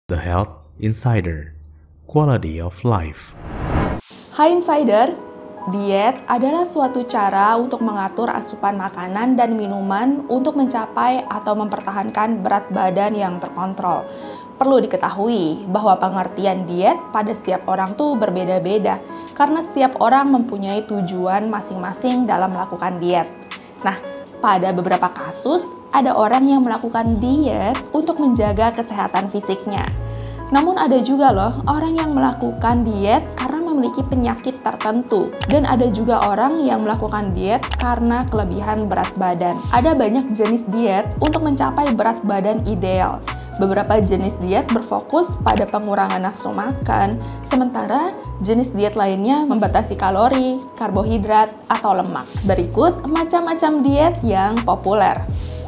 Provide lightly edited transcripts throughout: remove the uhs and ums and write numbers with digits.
The Health Insider, Quality of Life. Hai Insiders, diet adalah suatu cara untuk mengatur asupan makanan dan minuman untuk mencapai atau mempertahankan berat badan yang terkontrol. Perlu diketahui bahwa pengertian diet pada setiap orang tuh berbeda-beda karena setiap orang mempunyai tujuan masing-masing dalam melakukan diet. Nah, pada beberapa kasus ada orang yang melakukan diet untuk menjaga kesehatan fisiknya. Namun ada juga loh orang yang melakukan diet karena memiliki penyakit tertentu. Dan ada juga orang yang melakukan diet karena kelebihan berat badan. Ada banyak jenis diet untuk mencapai berat badan ideal. Beberapa jenis diet berfokus pada pengurangan nafsu makan, sementara jenis diet lainnya membatasi kalori, karbohidrat, atau lemak. Berikut macam-macam diet yang populer.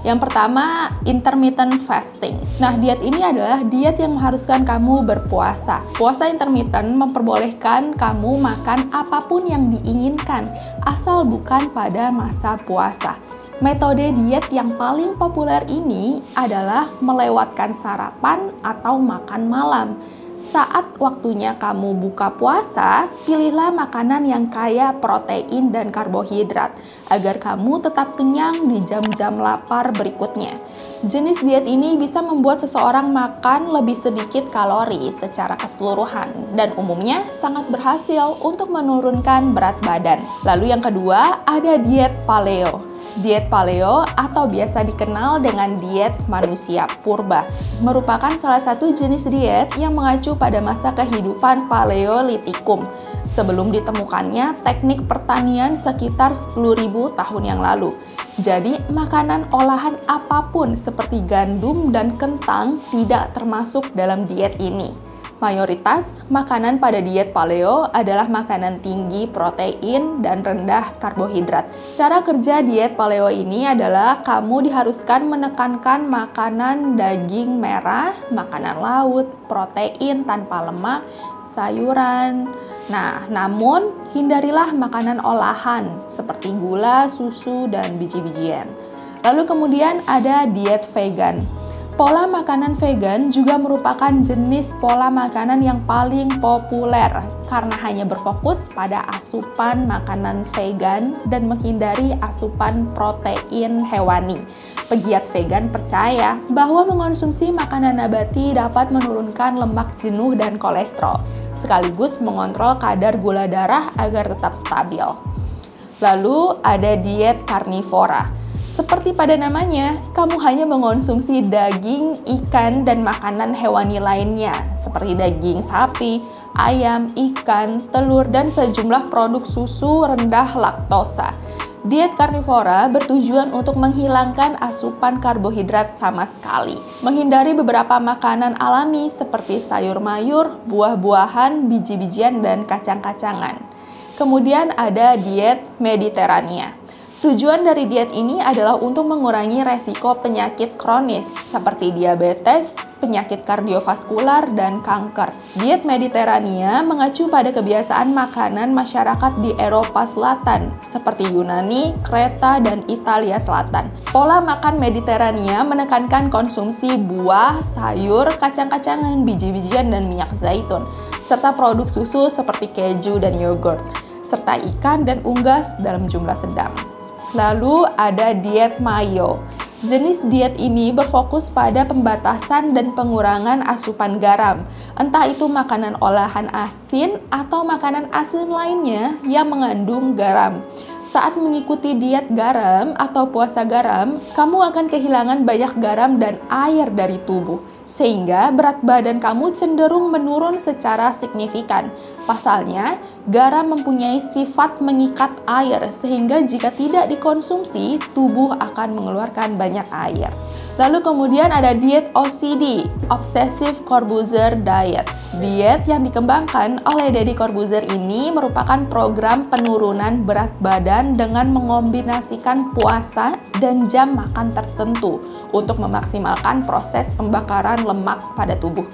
Yang pertama, intermittent fasting. Nah, diet ini adalah diet yang mengharuskan kamu berpuasa. Puasa intermittent memperbolehkan kamu makan apapun yang diinginkan, asal bukan pada masa puasa. Metode diet yang paling populer ini adalah melewatkan sarapan atau makan malam. Saat waktunya kamu buka puasa, pilihlah makanan yang kaya protein dan karbohidrat agar kamu tetap kenyang di jam-jam lapar berikutnya. Jenis diet ini bisa membuat seseorang makan lebih sedikit kalori secara keseluruhan dan umumnya sangat berhasil untuk menurunkan berat badan. Lalu yang kedua, ada diet paleo. Diet paleo atau biasa dikenal dengan diet manusia purba merupakan salah satu jenis diet yang mengacu pada masa kehidupan Paleolitikum sebelum ditemukannya teknik pertanian sekitar 10.000 tahun yang lalu. Jadi, makanan olahan apapun seperti gandum dan kentang tidak termasuk dalam diet ini. Mayoritas makanan pada diet paleo adalah makanan tinggi protein dan rendah karbohidrat. Cara kerja diet paleo ini adalah kamu diharuskan menekankan makanan daging merah, makanan laut, protein tanpa lemak, sayuran. Nah, namun hindarilah makanan olahan seperti gula, susu, dan biji-bijian. Lalu kemudian ada diet vegan. Pola makanan vegan juga merupakan jenis pola makanan yang paling populer karena hanya berfokus pada asupan makanan vegan dan menghindari asupan protein hewani. Pegiat vegan percaya bahwa mengonsumsi makanan nabati dapat menurunkan lemak jenuh dan kolesterol, sekaligus mengontrol kadar gula darah agar tetap stabil. Lalu ada diet karnivora. Seperti pada namanya, kamu hanya mengonsumsi daging, ikan, dan makanan hewani lainnya, seperti daging sapi, ayam, ikan, telur, dan sejumlah produk susu rendah laktosa. Diet karnivora bertujuan untuk menghilangkan asupan karbohidrat sama sekali, menghindari beberapa makanan alami seperti sayur mayur, buah-buahan, biji-bijian, dan kacang-kacangan. Kemudian ada diet Mediterania. Tujuan dari diet ini adalah untuk mengurangi resiko penyakit kronis seperti diabetes, penyakit kardiovaskular, dan kanker. Diet Mediterania mengacu pada kebiasaan makanan masyarakat di Eropa Selatan seperti Yunani, Kreta, dan Italia Selatan. Pola makan Mediterania menekankan konsumsi buah, sayur, kacang-kacangan, biji-bijian, dan minyak zaitun, serta produk susu seperti keju dan yogurt, serta ikan dan unggas dalam jumlah sedang. Lalu ada diet Mayo. Jenis diet ini berfokus pada pembatasan dan pengurangan asupan garam, entah itu makanan olahan asin atau makanan asin lainnya yang mengandung garam. Saat mengikuti diet garam atau puasa garam, kamu akan kehilangan banyak garam dan air dari tubuh, sehingga berat badan kamu cenderung menurun secara signifikan. Pasalnya, garam mempunyai sifat mengikat air, sehingga jika tidak dikonsumsi, tubuh akan mengeluarkan banyak air. Lalu kemudian ada diet OCD, Obsessive Corbuzier Diet. Diet yang dikembangkan oleh Deddy Corbuzier ini merupakan program penurunan berat badan dengan mengombinasikan puasa dan jam makan tertentu untuk memaksimalkan proses pembakaran lemak pada tubuh.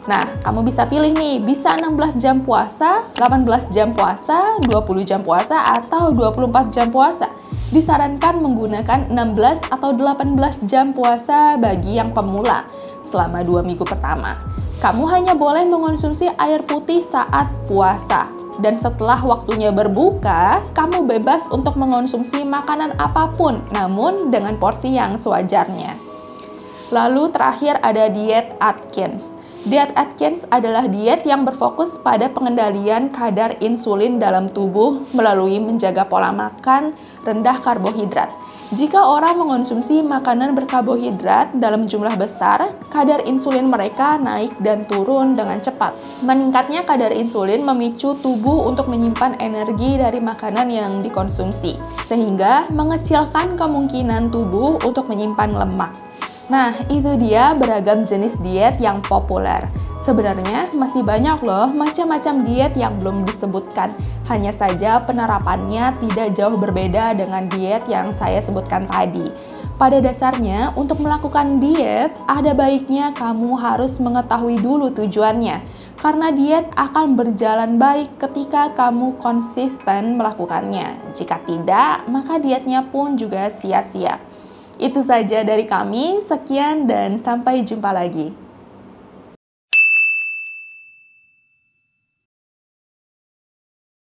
Nah, kamu bisa pilih nih, bisa 16 jam puasa, 18 jam puasa, 20 jam puasa, atau 24 jam puasa. Disarankan menggunakan 16 atau 18 jam puasa bagi yang pemula selama 2 minggu pertama. Kamu hanya boleh mengonsumsi air putih saat puasa. Dan setelah waktunya berbuka, kamu bebas untuk mengonsumsi makanan apapun, namun dengan porsi yang sewajarnya. Lalu terakhir ada diet Atkins. Diet Atkins adalah diet yang berfokus pada pengendalian kadar insulin dalam tubuh melalui menjaga pola makan rendah karbohidrat. Jika orang mengonsumsi makanan berkarbohidrat dalam jumlah besar, kadar insulin mereka naik dan turun dengan cepat. Meningkatnya kadar insulin memicu tubuh untuk menyimpan energi dari makanan yang dikonsumsi, sehingga mengecilkan kemungkinan tubuh untuk menyimpan lemak. Nah, itu dia beragam jenis diet yang populer. Sebenarnya masih banyak loh macam-macam diet yang belum disebutkan. Hanya saja penerapannya tidak jauh berbeda dengan diet yang saya sebutkan tadi. Pada dasarnya, untuk melakukan diet, ada baiknya kamu harus mengetahui dulu tujuannya. Karena diet akan berjalan baik ketika kamu konsisten melakukannya. Jika tidak, maka dietnya pun juga sia-sia. Itu saja dari kami, sekian dan sampai jumpa lagi.